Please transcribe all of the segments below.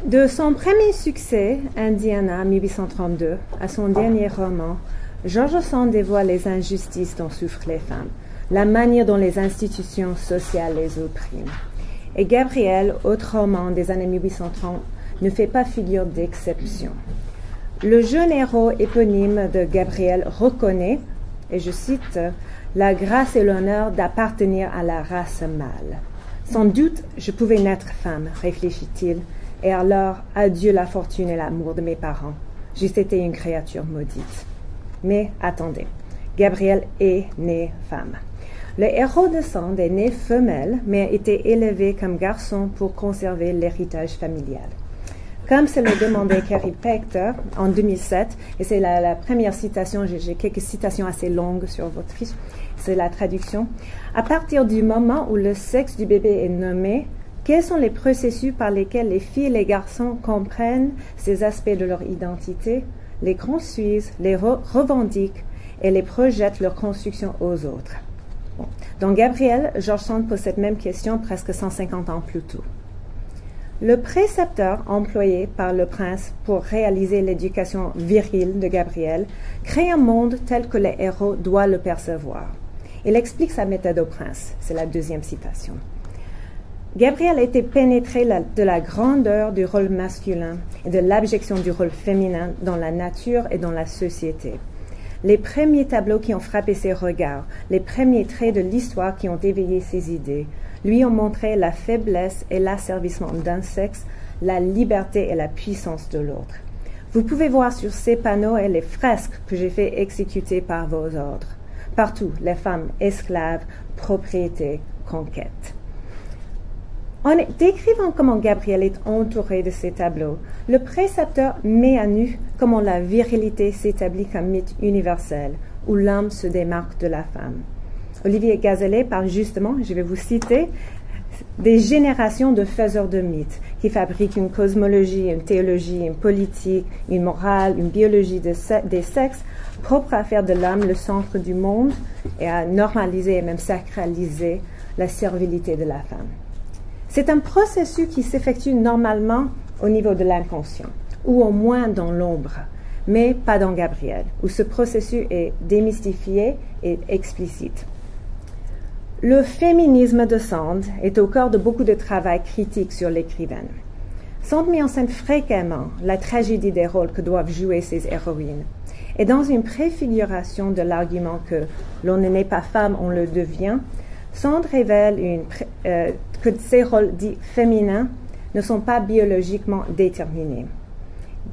De son premier succès, Indiana, 1832, à son dernier roman, George Sand dévoile les injustices dont souffrent les femmes, la manière dont les institutions sociales les oppriment. Et Gabriel, autre roman des années 1830, ne fait pas figure d'exception. Le jeune héros éponyme de Gabriel reconnaît, et je cite, « la grâce et l'honneur d'appartenir à la race mâle. Sans doute, je pouvais naître femme, réfléchit-il, et alors, adieu la fortune et l'amour de mes parents. J'eusse été une créature maudite. » Mais attendez, Gabriel est né femme. Le héros de Sand est né femelle, mais a été élevé comme garçon pour conserver l'héritage familial. Comme se le demandait Carrie Pector en 2007, et c'est la première citation, j'ai quelques citations assez longues sur votre fiche, c'est la traduction. À partir du moment où le sexe du bébé est nommé, quels sont les processus par lesquels les filles et les garçons comprennent ces aspects de leur identité, les construisent, les revendiquent et les projettent leur construction aux autres? Bon. Dans Gabriel, George Sand pose cette même question presque 150 ans plus tôt. Le précepteur employé par le prince pour réaliser l'éducation virile de Gabriel crée un monde tel que le héros doit le percevoir. Il explique sa méthode au prince. C'est la deuxième citation. Gabriel était pénétré de la grandeur du rôle masculin et de l'abjection du rôle féminin dans la nature et dans la société. Les premiers tableaux qui ont frappé ses regards, les premiers traits de l'histoire qui ont éveillé ses idées, lui ont montré la faiblesse et l'asservissement d'un sexe, la liberté et la puissance de l'autre. Vous pouvez voir sur ces panneaux et les fresques que j'ai fait exécuter par vos ordres. Partout, les femmes esclaves, propriété, conquête. En décrivant comment Gabriel est entouré de ces tableaux, le précepteur met à nu comment la virilité s'établit comme mythe universel, où l'homme se démarque de la femme. Olivier Gazelet parle justement, je vais vous citer, des générations de faiseurs de mythes qui fabriquent une cosmologie, une théologie, une politique, une morale, une biologie des sexes propres à faire de l'homme le centre du monde et à normaliser et même sacraliser la servilité de la femme. C'est un processus qui s'effectue normalement au niveau de l'inconscient, ou au moins dans l'ombre, mais pas dans Gabriel, où ce processus est démystifié et explicite. Le féminisme de Sand est au cœur de beaucoup de travail critique sur l'écrivaine. Sand met en scène fréquemment la tragédie des rôles que doivent jouer ses héroïnes. Et dans une préfiguration de l'argument que l'on ne naît pas femme, on le devient, Sand révèle que ces rôles dits féminins ne sont pas biologiquement déterminés.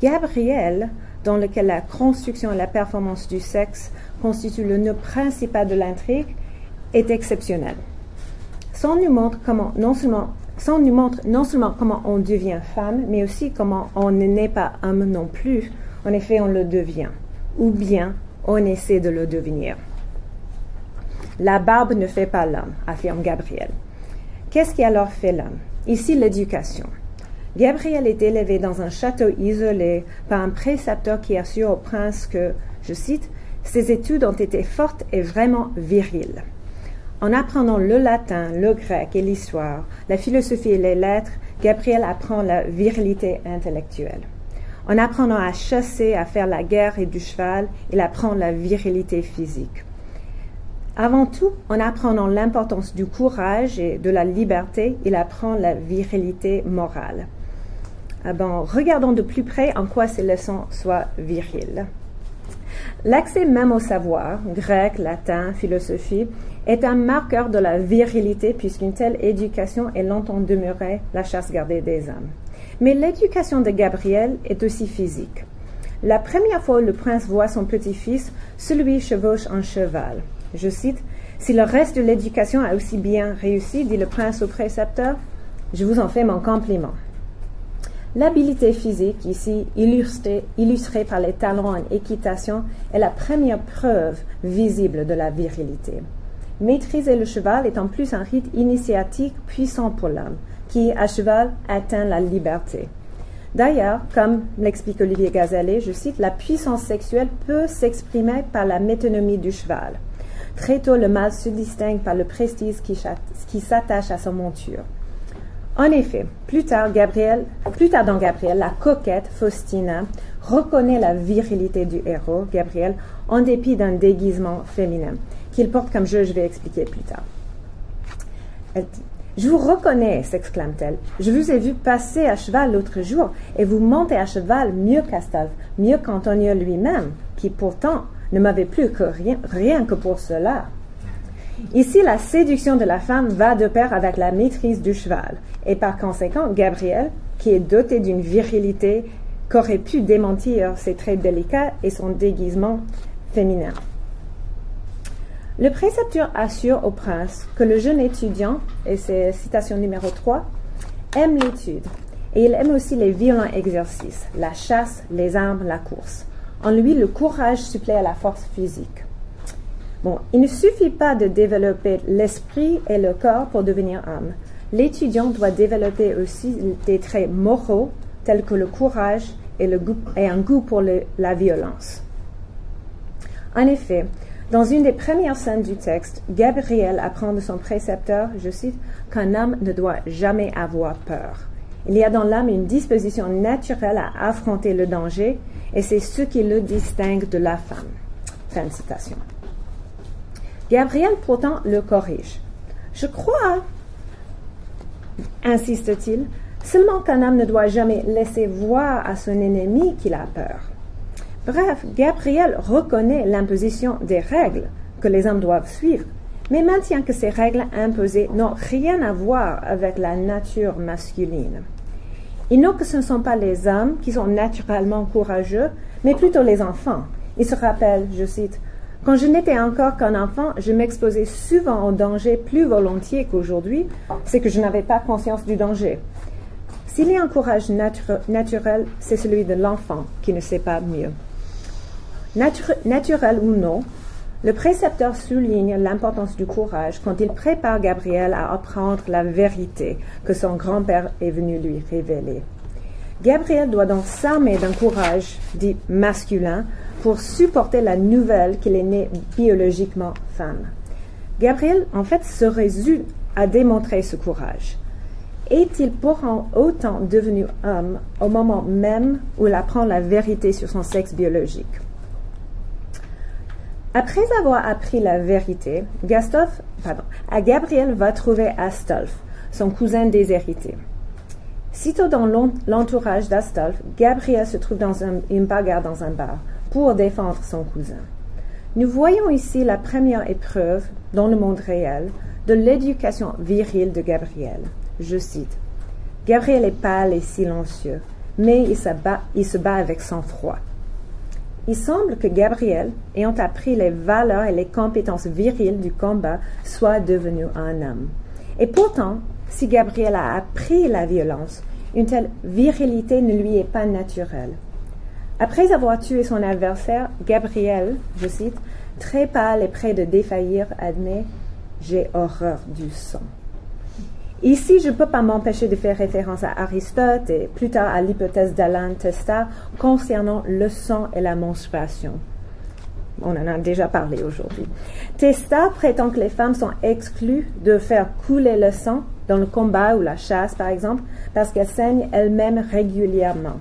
Gabriel, dans lequel la construction et la performance du sexe constituent le nœud principal de l'intrigue, est exceptionnel. Sand nous montre non seulement comment on devient femme, mais aussi comment on ne naît pas homme non plus. En effet, on le devient, ou bien on essaie de le devenir. La barbe ne fait pas l'homme, affirme Gabriel. Qu'est-ce qui alors fait l'homme? Ici, l'éducation. Gabriel est élevé dans un château isolé par un précepteur qui assure au prince que, je cite, « ses études ont été fortes et vraiment viriles ». En apprenant le latin, le grec et l'histoire, la philosophie et les lettres, Gabriel apprend la virilité intellectuelle. En apprenant à chasser, à faire la guerre et du cheval, il apprend la virilité physique. Avant tout, en apprenant l'importance du courage et de la liberté, il apprend la virilité morale. Regardons de plus près en quoi ces leçons soient viriles. L'accès même au savoir, grec, latin, philosophie, est un marqueur de la virilité puisqu'une telle éducation est longtemps demeurée la chasse gardée des hommes. Mais l'éducation de Gabriel est aussi physique. La première fois où le prince voit son petit-fils, celui chevauche un cheval. Je cite, « Si le reste de l'éducation a aussi bien réussi, dit le prince au précepteur, je vous en fais mon compliment. » L'habileté physique, ici illustrée par les talents en équitation, est la première preuve visible de la virilité. Maîtriser le cheval est en plus un rite initiatique puissant pour l'homme, qui, à cheval, atteint la liberté. D'ailleurs, comme l'explique Olivier Gazelet, je cite, « La puissance sexuelle peut s'exprimer par la métonymie du cheval. Très tôt, le mâle se distingue par le prestige qui s'attache à sa monture. En effet, plus tard dans Gabriel, la coquette Faustina reconnaît la virilité du héros, Gabriel, en dépit d'un déguisement féminin, qu'il porte comme je vais expliquer plus tard. Elle dit, « Je vous reconnais, s'exclame-t-elle. Je vous ai vu passer à cheval l'autre jour, et vous montez à cheval mieux qu'Astolphe, mieux qu'Antonio lui-même, qui pourtant ne m'avait plus que rien que pour cela. » Ici, la séduction de la femme va de pair avec la maîtrise du cheval, et par conséquent, Gabriel, qui est doté d'une virilité qu'aurait pu démentir ses traits délicats et son déguisement féminin. Le précepteur assure au prince que le jeune étudiant, et c'est citation numéro 3, aime l'étude, et il aime aussi les violents exercices, la chasse, les armes, la course. En lui, le courage supplée à la force physique. Bon, il ne suffit pas de développer l'esprit et le corps pour devenir homme. L'étudiant doit développer aussi des traits moraux tels que le courage et un goût pour la violence. En effet, dans une des premières scènes du texte, Gabriel apprend de son précepteur, je cite, qu'un homme ne doit jamais avoir peur. Il y a dans l'homme une disposition naturelle à affronter le danger et c'est ce qui le distingue de la femme. Fin de citation. Gabriel, pourtant, le corrige. Je crois, insiste-t-il, seulement qu'un homme ne doit jamais laisser voir à son ennemi qu'il a peur. Bref, Gabriel reconnaît l'imposition des règles que les hommes doivent suivre, mais maintient que ces règles imposées n'ont rien à voir avec la nature masculine. Il note que ce ne sont pas les hommes qui sont naturellement courageux, mais plutôt les enfants. Il se rappelle, je cite, « Quand je n'étais encore qu'un enfant, je m'exposais souvent au danger plus volontiers qu'aujourd'hui, c'est que je n'avais pas conscience du danger. S'il y a un courage naturel, c'est celui de l'enfant qui ne sait pas mieux. » Naturel ou non, le précepteur souligne l'importance du courage quand il prépare Gabriel à apprendre la vérité que son grand-père est venu lui révéler. Gabriel doit donc s'armer d'un courage dit masculin pour supporter la nouvelle qu'il est né biologiquement femme. Gabriel, en fait, se résout à démontrer ce courage. Est-il pourtant autant devenu homme au moment même où il apprend la vérité sur son sexe biologique? Après avoir appris la vérité, Gabriel va trouver Astolphe, son cousin déshérité. Sitôt dans l'entourage d'Astolphe, Gabriel se trouve dans une bagarre dans un bar pour défendre son cousin. Nous voyons ici la première épreuve, dans le monde réel, de l'éducation virile de Gabriel. Je cite, « Gabriel est pâle et silencieux, mais il se bat avec sang-froid. » Il semble que Gabriel, ayant appris les valeurs et les compétences viriles du combat, soit devenu un homme. Et pourtant, si Gabriel a appris la violence, une telle virilité ne lui est pas naturelle. Après avoir tué son adversaire, Gabriel, je cite, « très pâle et près de défaillir, admet « J'ai horreur du sang ». Ici, je ne peux pas m'empêcher de faire référence à Aristote et plus tard à l'hypothèse d'Alain Testa concernant le sang et la menstruation. On en a déjà parlé aujourd'hui. Testa prétend que les femmes sont exclues de faire couler le sang dans le combat ou la chasse, par exemple, parce qu'elles saignent elles-mêmes régulièrement.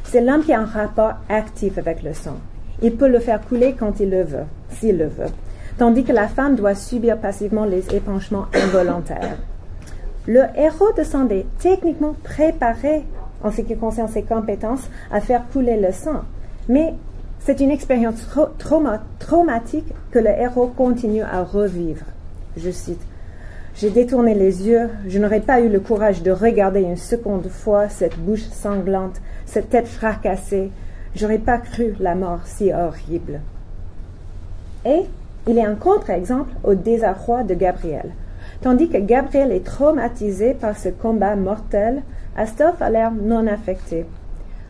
C'est l'homme qui a un rapport actif avec le sang. Il peut le faire couler quand il le veut, s'il le veut, tandis que la femme doit subir passivement les épanchements involontaires. Le héros de sang est techniquement préparé, en ce qui concerne ses compétences, à faire couler le sang. Mais c'est une expérience traumatique que le héros continue à revivre. Je cite, « J'ai détourné les yeux, je n'aurais pas eu le courage de regarder une seconde fois cette bouche sanglante, cette tête fracassée. J'aurais pas cru la mort si horrible. » Et il y a un contre-exemple au désarroi de Gabriel. Tandis que Gabriel est traumatisé par ce combat mortel, Astolphe a l'air non affecté.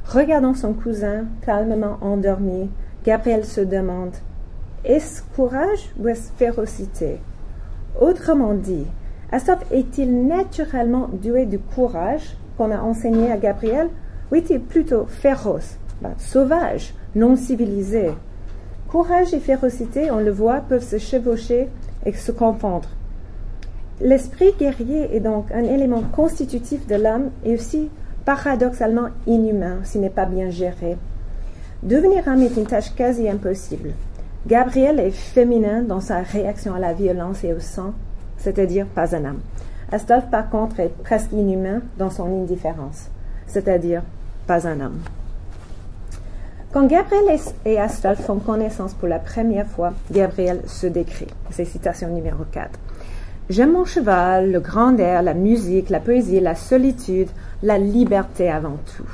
Regardant son cousin calmement endormi, Gabriel se demande « Est-ce courage ou est-ce férocité ?» Autrement dit, Astolphe est-il naturellement doué du courage qu'on a enseigné à Gabriel ou est-il plutôt féroce, sauvage, non civilisé? Courage et férocité, on le voit, peuvent se chevaucher et se confondre. L'esprit guerrier est donc un élément constitutif de l'homme et aussi paradoxalement inhumain s'il n'est pas bien géré. Devenir homme est une tâche quasi impossible. Gabriel est féminin dans sa réaction à la violence et au sang, c'est-à-dire pas un homme. Astolphe, par contre, est presque inhumain dans son indifférence, c'est-à-dire pas un homme. Quand Gabriel et Astolphe font connaissance pour la première fois, Gabriel se décrit. C'est citation numéro 4. « J'aime mon cheval, le grand air, la musique, la poésie, la solitude, la liberté avant tout. »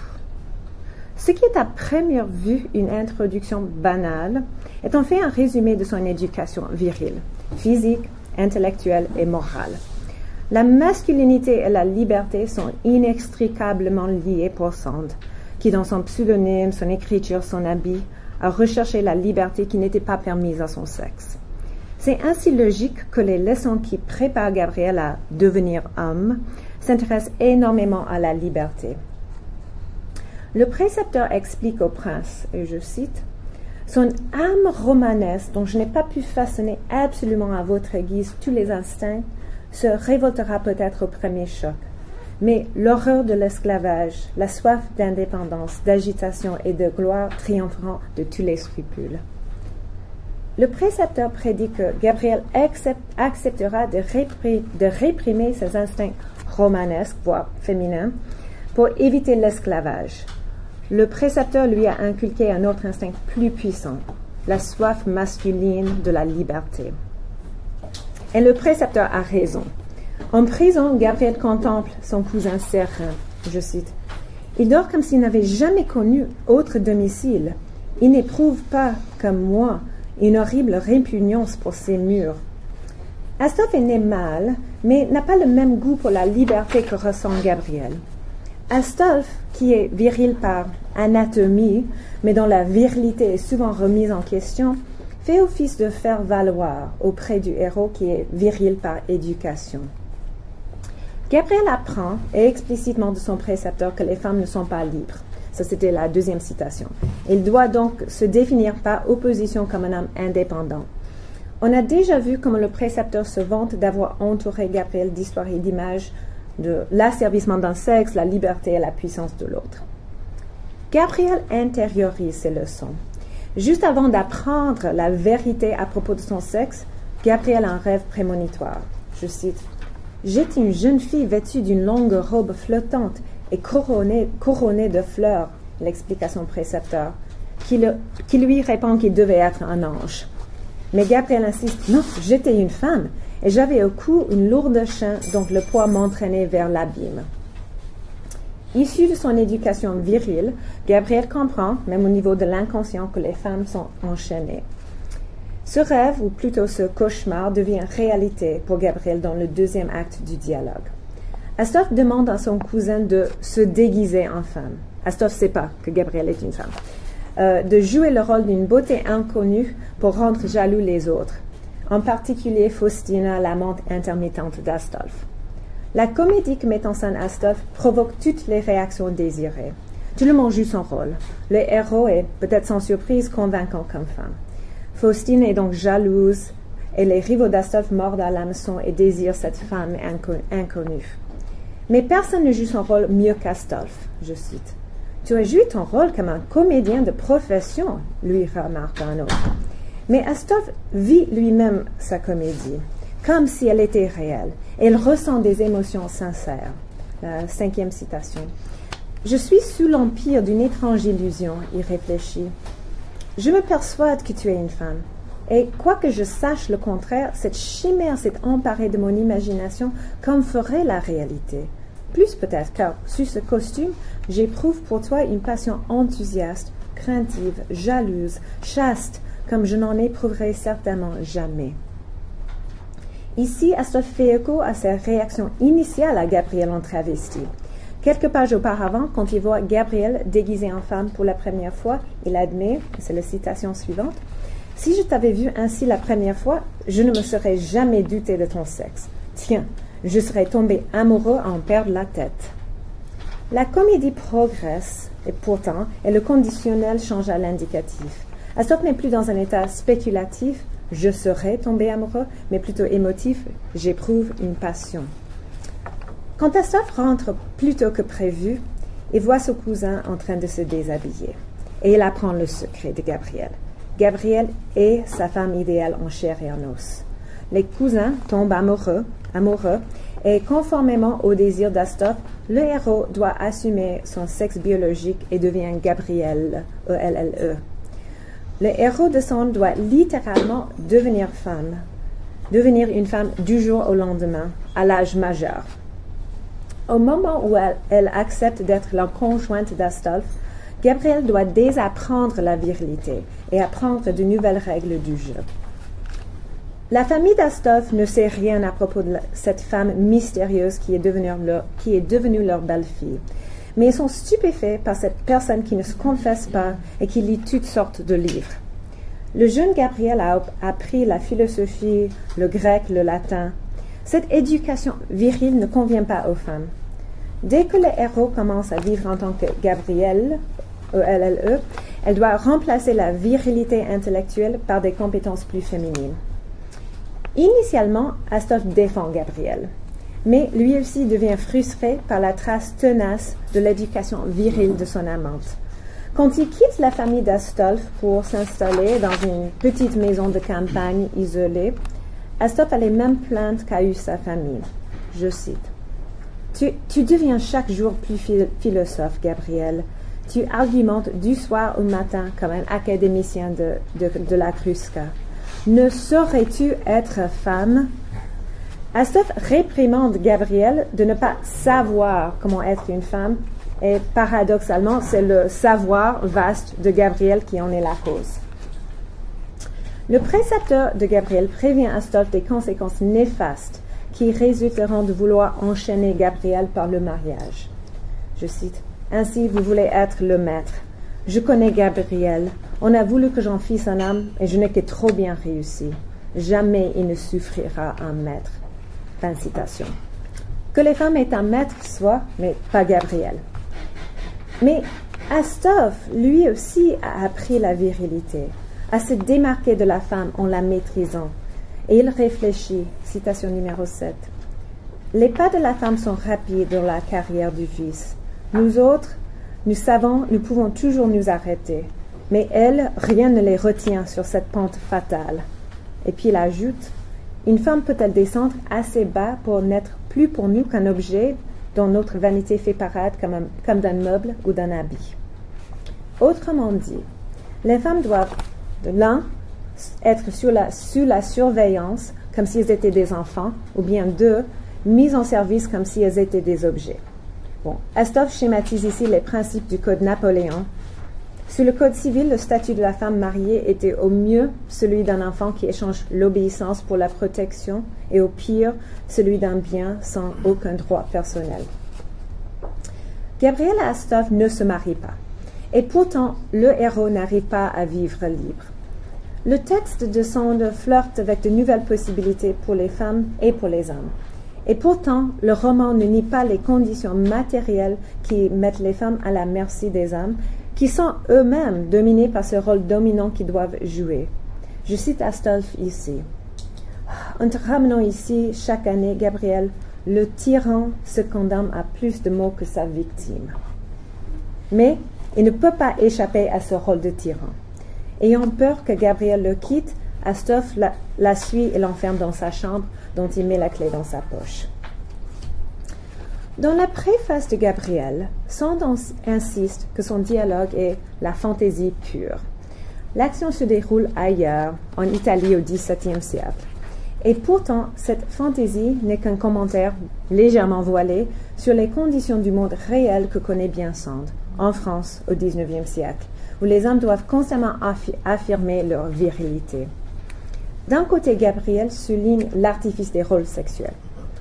Ce qui est à première vue une introduction banale est en fait un résumé de son éducation virile, physique, intellectuelle et morale. La masculinité et la liberté sont inextricablement liées pour Sand, qui dans son pseudonyme, son écriture, son habit, a recherché la liberté qui n'était pas permise à son sexe. C'est ainsi logique que les leçons qui préparent Gabriel à devenir homme s'intéressent énormément à la liberté. Le précepteur explique au prince, et je cite, « Son âme romanesque, dont je n'ai pas pu façonner absolument à votre guise tous les instincts, se révoltera peut-être au premier choc. Mais l'horreur de l'esclavage, la soif d'indépendance, d'agitation et de gloire triompheront de tous les scrupules. » Le précepteur prédit que Gabriel acceptera de réprimer ses instincts romanesques, voire féminins, pour éviter l'esclavage. Le précepteur lui a inculqué un autre instinct plus puissant, la soif masculine de la liberté. Et le précepteur a raison. En prison, Gabriel contemple son cousin serein. Je cite, « Il dort comme s'il n'avait jamais connu autre domicile. Il n'éprouve pas, comme moi, une horrible répugnance pour ces murs. » Astolphe est né mâle, mais n'a pas le même goût pour la liberté que ressent Gabriel. Astolphe, qui est viril par anatomie, mais dont la virilité est souvent remise en question, fait office de faire-valoir auprès du héros qui est viril par éducation. Gabriel apprend, et explicitement de son précepteur, que les femmes ne sont pas libres. Ça, c'était la deuxième citation. Il doit donc se définir par opposition comme un homme indépendant. On a déjà vu comment le précepteur se vante d'avoir entouré Gabriel d'histoires et d'images de l'asservissement d'un sexe, la liberté et la puissance de l'autre. Gabriel intériorise ses leçons. Juste avant d'apprendre la vérité à propos de son sexe, Gabriel a un rêve prémonitoire. Je cite, « J'étais une jeune fille vêtue d'une longue robe flottante et couronnée de fleurs, l'explication précepteur, qui lui répond qu'il devait être un ange. Mais Gabriel insiste, « Non, j'étais une femme. » Et j'avais au cou une lourde chaîne dont le poids m'entraînait vers l'abîme. Issu de son éducation virile, Gabriel comprend, même au niveau de l'inconscient, que les femmes sont enchaînées. Ce rêve, ou plutôt ce cauchemar, devient réalité pour Gabriel dans le deuxième acte du dialogue. Astolphe demande à son cousin de se déguiser en femme. Astolphe ne sait pas que Gabriel est une femme. De jouer le rôle d'une beauté inconnue pour rendre jaloux les autres. En particulier Faustina, l'amante intermittente d'Astolphe. La comédie que met en scène Astolphe provoque toutes les réactions désirées. Tout le monde joue son rôle. Le héros est, peut-être sans surprise, convaincant comme femme. Faustine est donc jalouse et les rivaux d'Astolphe mordent à l'hameçon et désirent cette femme inconnue. Mais personne ne joue son rôle mieux qu'Astolphe, je cite. « Tu as joué ton rôle comme un comédien de profession, lui remarque un autre. » Mais Astolphe vit lui-même sa comédie, comme si elle était réelle, et il ressent des émotions sincères. La cinquième citation. « Je suis sous l'empire d'une étrange illusion, il réfléchit. Je me persuade que tu es une femme, et quoique je sache le contraire, cette chimère s'est emparée de mon imagination comme ferait la réalité. Plus peut-être, car sous ce costume, j'éprouve pour toi une passion enthousiaste, craintive, jalouse, chaste, comme je n'en éprouverai certainement jamais. » Ici, Astolphe fait écho à sa réaction initiale à Gabriel en travesti. Quelques pages auparavant, quand il voit Gabriel déguisé en femme pour la première fois, il admet, c'est la citation suivante, « Si je t'avais vu ainsi la première fois, je ne me serais jamais douté de ton sexe. Tiens, je serais tombé amoureux à en perdre la tête. » La comédie progresse, et pourtant, et le conditionnel change à l'indicatif. Astolphe n'est plus dans un état spéculatif, je serais tombé amoureux, mais plutôt émotif, j'éprouve une passion. Quand Astolphe rentre plus tôt que prévu, il voit son cousin en train de se déshabiller. Et il apprend le secret de Gabrielle. Gabrielle est sa femme idéale en chair et en os. Les cousins tombent amoureux, et conformément au désir d'Astolphe, le héros doit assumer son sexe biologique et devient Gabrielle, E-L-L-E. Le héros de Sand doit littéralement devenir une femme du jour au lendemain, à l'âge majeur. Au moment où elle accepte d'être la conjointe d'Astolphe, Gabrielle doit désapprendre la virilité et apprendre de nouvelles règles du jeu. La famille d'Astolphe ne sait rien à propos de cette femme mystérieuse qui est devenue leur belle-fille, mais ils sont stupéfaits par cette personne qui ne se confesse pas et qui lit toutes sortes de livres. Le jeune Gabriel a appris la philosophie, le grec, le latin. Cette éducation virile ne convient pas aux femmes. Dès que le héros commence à vivre en tant que Gabrielle, E-L-L-E, elle doit remplacer la virilité intellectuelle par des compétences plus féminines. Initialement, Astolphe défend Gabrielle, mais lui aussi devient frustré par la trace tenace de l'éducation virile de son amante. Quand il quitte la famille d'Astolphe pour s'installer dans une petite maison de campagne isolée, Astolphe a les mêmes plaintes qu'a eu sa famille. Je cite. Tu deviens chaque jour plus philosophe, Gabrielle. Tu argumentes du soir au matin comme un académicien de la Crusca. Ne saurais-tu être femme? Astolphe réprimande Gabrielle de ne pas savoir comment être une femme, et paradoxalement, c'est le savoir vaste de Gabrielle qui en est la cause. Le précepteur de Gabrielle prévient Astolphe des conséquences néfastes qui résulteront de vouloir enchaîner Gabrielle par le mariage. Je cite, « Ainsi, vous voulez être le maître. Je connais Gabrielle. On a voulu que j'en fisse un homme et je n'ai que trop bien réussi. Jamais il ne souffrira un maître. » Fin de citation. Que les femmes aient un maître soit, mais pas Gabrielle. Mais Astolphe, lui aussi, a appris la virilité, à se démarquer de la femme en la maîtrisant. Et il réfléchit, citation numéro 7. Les pas de la femme sont rapides dans la carrière du vice. Nous autres, nous savons, nous pouvons toujours nous arrêter. Mais elles, rien ne les retient sur cette pente fatale. Et puis il ajoute, une femme peut-elle descendre assez bas pour n'être plus pour nous qu'un objet dont notre vanité fait parade comme d'un meuble ou d'un habit. Autrement dit, les femmes doivent, de l'un, être sous la surveillance comme si elles étaient des enfants, ou bien deux, mises en service comme si elles étaient des objets. Bon, Astolphe schématise ici les principes du Code Napoléon. Sous le Code civil, le statut de la femme mariée était au mieux celui d'un enfant qui échange l'obéissance pour la protection et au pire celui d'un bien sans aucun droit personnel. Gabrielle et Astolphe ne se marient pas. Et pourtant, le héros n'arrive pas à vivre libre. Le texte de Sand flirte avec de nouvelles possibilités pour les femmes et pour les hommes. Et pourtant, le roman ne nie pas les conditions matérielles qui mettent les femmes à la merci des hommes, qui sont eux-mêmes dominés par ce rôle dominant qu'ils doivent jouer. Je cite Astolphe ici. En te ramenant ici, chaque année, Gabrielle, le tyran se condamne à plus de maux que sa victime. Mais il ne peut pas échapper à ce rôle de tyran. Ayant peur que Gabrielle le quitte, Astolphe la suit et l'enferme dans sa chambre, dont il met la clé dans sa poche. Dans la préface de Gabrielle, Sand insiste que son dialogue est la fantaisie pure. L'action se déroule ailleurs, en Italie au XVIIe siècle. Et pourtant, cette fantaisie n'est qu'un commentaire légèrement voilé sur les conditions du monde réel que connaît bien Sand, en France au XIXe siècle, où les hommes doivent constamment affirmer leur virilité. D'un côté, Gabrielle souligne l'artifice des rôles sexuels.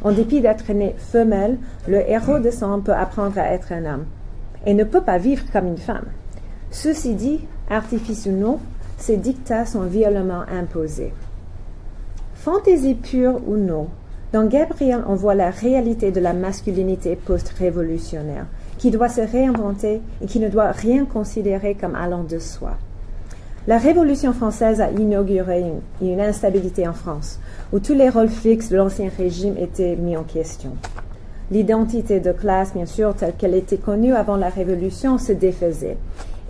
En dépit d'être né femelle, le héros de Sand peut apprendre à être un homme et ne peut pas vivre comme une femme. Ceci dit, artifice ou non, ces dictats sont violemment imposés. Fantaisie pure ou non, dans Gabrielle, on voit la réalité de la masculinité post-révolutionnaire, qui doit se réinventer et qui ne doit rien considérer comme allant de soi. La Révolution française a inauguré une instabilité en France, où tous les rôles fixes de l'ancien régime étaient mis en question. L'identité de classe, bien sûr, telle qu'elle était connue avant la Révolution, se défaisait.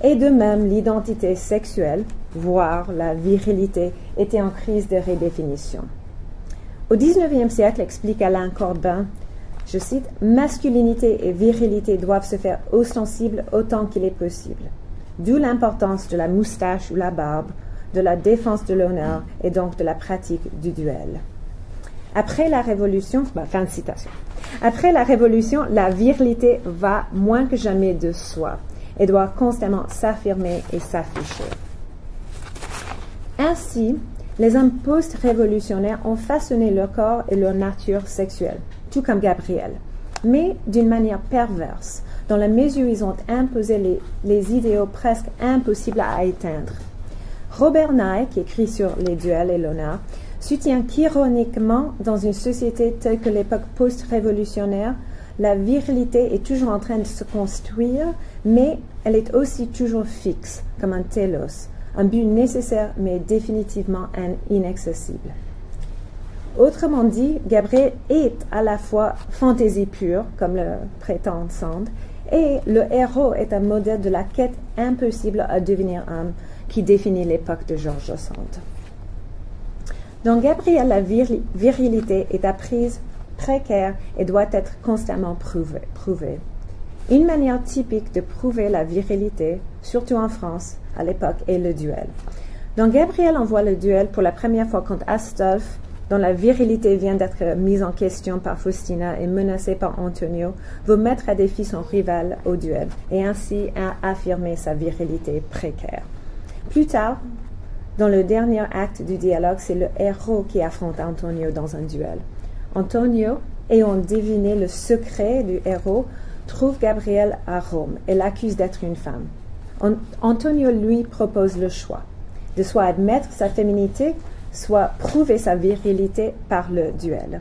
Et de même, l'identité sexuelle, voire la virilité, était en crise de redéfinition. Au XIXe siècle, explique Alain Corbin, je cite, « Masculinité et virilité doivent se faire ostensibles autant qu'il est possible. D'où l'importance de la moustache ou la barbe, de la défense de l'honneur et donc de la pratique du duel. » Après la Révolution, fin de citation. Après la Révolution, la virilité va moins que jamais de soi et doit constamment s'affirmer et s'afficher. Ainsi, les hommes post-révolutionnaires ont façonné leur corps et leur nature sexuelle, tout comme Gabriel, mais d'une manière perverse, dans la mesure où ils ont imposé les idéaux presque impossibles à atteindre. Robert Nye, qui écrit sur les duels et l'honneur, soutient qu'ironiquement, dans une société telle que l'époque post-révolutionnaire, la virilité est toujours en train de se construire, mais elle est aussi toujours fixe, comme un télos, un but nécessaire mais définitivement inaccessible. Autrement dit, Gabriel est à la fois fantaisie pure, comme le prétend Sand, et le héros est un modèle de la quête impossible à devenir homme qui définit l'époque de George Sand. Dans Gabriel, la virilité est à prise précaire et doit être constamment prouvée. Une manière typique de prouver la virilité, surtout en France à l'époque, est le duel. Dans Gabriel, on voit le duel pour la première fois quand Astolphe, dont la virilité vient d'être mise en question par Faustina et menacée par Antonio, veut mettre à défi son rival au duel et ainsi affirmer sa virilité précaire. Plus tard, dans le dernier acte du dialogue, c'est le héros qui affronte Antonio dans un duel. Antonio, ayant deviné le secret du héros, trouve Gabriel à Rome et l'accuse d'être une femme. Antonio lui propose le choix, de soit admettre sa féminité, soit prouver sa virilité par le duel.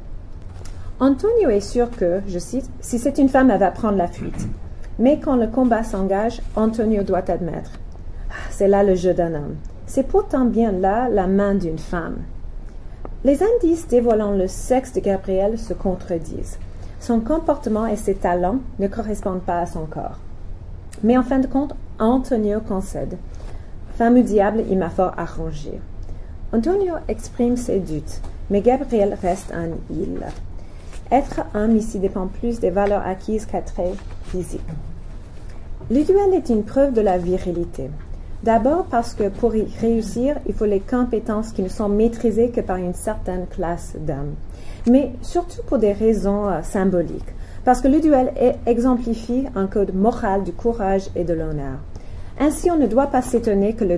Antonio est sûr que, je cite, « si c'est une femme, elle va prendre la fuite. » Mais quand le combat s'engage, Antonio doit admettre « c'est là le jeu d'un homme. C'est pourtant bien là la main d'une femme. » Les indices dévoilant le sexe de Gabriel se contredisent. Son comportement et ses talents ne correspondent pas à son corps. Mais en fin de compte, Antonio concède. Femme ou diable, il m'a fort arrangé. Antonio exprime ses doutes, mais Gabriel reste un il. Être homme ici dépend plus des valeurs acquises qu'à trait physique. Le duel est une preuve de la virilité. D'abord parce que pour y réussir, il faut les compétences qui ne sont maîtrisées que par une certaine classe d'hommes. Mais surtout pour des raisons symboliques. Parce que le duel exemplifie un code moral du courage et de l'honneur. Ainsi, on ne doit pas s'étonner que le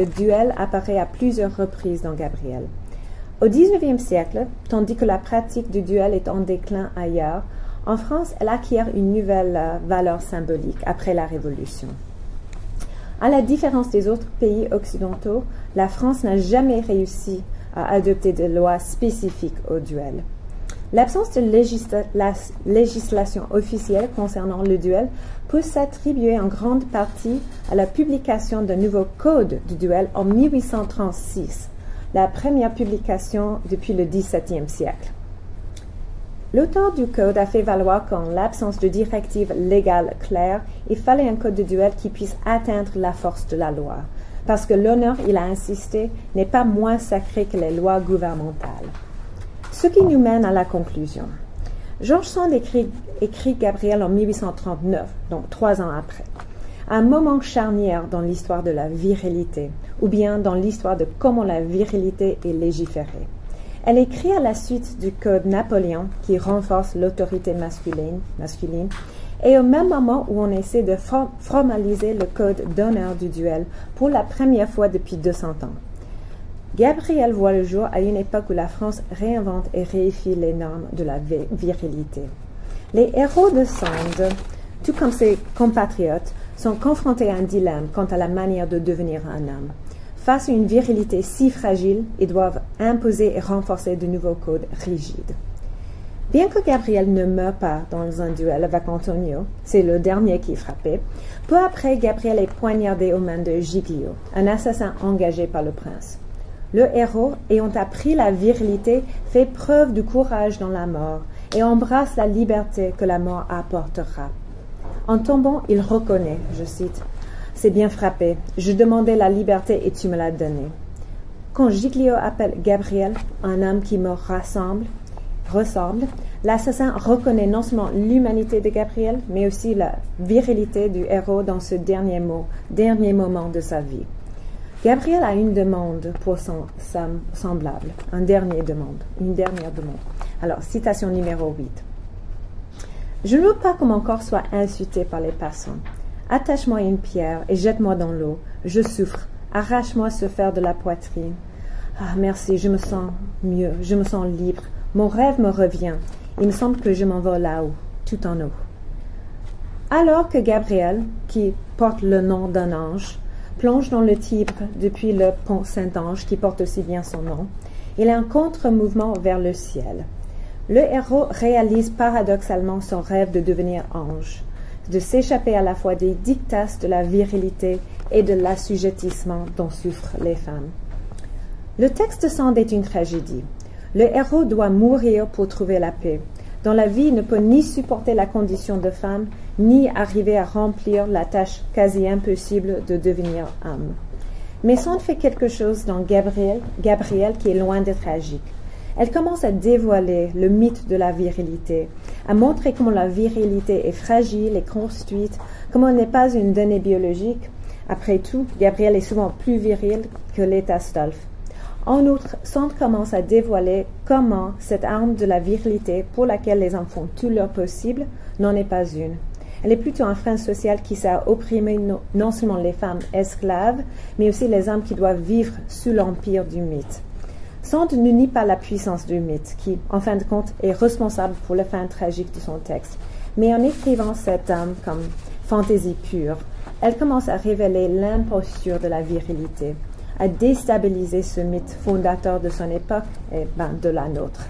duel apparaît à plusieurs reprises dans Gabriel. Au XIXe siècle, tandis que la pratique du duel est en déclin ailleurs, en France, elle acquiert une nouvelle valeur symbolique après la Révolution. À la différence des autres pays occidentaux, la France n'a jamais réussi à adopter de lois spécifiques au duel. L'absence de législation officielle concernant le duel peut s'attribuer en grande partie à la publication d'un nouveau code du duel en 1836, la première publication depuis le XVIIe siècle. L'auteur du code a fait valoir qu'en l'absence de directive légale claire, il fallait un code de duel qui puisse atteindre la force de la loi, parce que l'honneur, il a insisté, n'est pas moins sacré que les lois gouvernementales. Ce qui nous mène à la conclusion. George Sand écrit Gabriel en 1839, donc 3 ans après, un moment charnière dans l'histoire de la virilité, ou bien dans l'histoire de comment la virilité est légiférée. Elle écrit à la suite du code Napoléon qui renforce l'autorité masculine, et au même moment où on essaie de formaliser le code d'honneur du duel pour la première fois depuis 200 ans. Gabriel voit le jour à une époque où la France réinvente et réifie les normes de la virilité. Les héros de Sand, tout comme ses compatriotes, sont confrontés à un dilemme quant à la manière de devenir un homme. Face à une virilité si fragile, ils doivent imposer et renforcer de nouveaux codes rigides. Bien que Gabriel ne meure pas dans un duel avec Antonio, c'est le dernier qui est frappé, peu après, Gabriel est poignardé aux mains de Giglio, un assassin engagé par le prince. Le héros, ayant appris la virilité, fait preuve de courage dans la mort et embrasse la liberté que la mort apportera. En tombant, il reconnaît, je cite, « C'est bien frappé, je demandais la liberté et tu me l'as donnée. » Quand Giglio appelle Gabriel un homme qui me ressemble, l'assassin reconnaît non seulement l'humanité de Gabriel, mais aussi la virilité du héros dans ce dernier moment de sa vie. Gabriel a une demande pour son semblable, une dernière demande. Alors, citation numéro 8. « Je ne veux pas que mon corps soit insulté par les passants. Attache-moi une pierre et jette-moi dans l'eau. Je souffre. Arrache-moi ce fer de la poitrine. Ah, merci, je me sens mieux, je me sens libre. Mon rêve me revient. Il me semble que je m'envole là-haut, tout en haut. » Alors que Gabriel, qui porte le nom d'un ange, plonge dans le Tibre depuis le pont Saint-Ange, qui porte aussi bien son nom, il a un contre-mouvement vers le ciel. Le héros réalise paradoxalement son rêve de devenir ange, de s'échapper à la fois des dictats de la virilité et de l'assujettissement dont souffrent les femmes. Le texte semble être une tragédie. Le héros doit mourir pour trouver la paix. Dans la vie, il ne peut ni supporter la condition de femme, ni arriver à remplir la tâche quasi impossible de devenir homme. Mais Sand fait quelque chose dans Gabriel qui est loin d'être tragique. Elle commence à dévoiler le mythe de la virilité, à montrer comment la virilité est fragile et construite, comment elle n'est pas une donnée biologique. Après tout, Gabriel est souvent plus viril que l'est Astolphe. En outre, Sand commence à dévoiler comment cette arme de la virilité, pour laquelle les hommes font tout leur possible, n'en est pas une. Elle est plutôt un frein social qui sert à opprimer non seulement les femmes esclaves, mais aussi les hommes qui doivent vivre sous l'empire du mythe. Sand ne nie pas la puissance du mythe, qui, en fin de compte, est responsable pour la fin tragique de son texte. Mais en écrivant cet homme comme fantaisie pure, elle commence à révéler l'imposture de la virilité, à déstabiliser ce mythe fondateur de son époque et de la nôtre.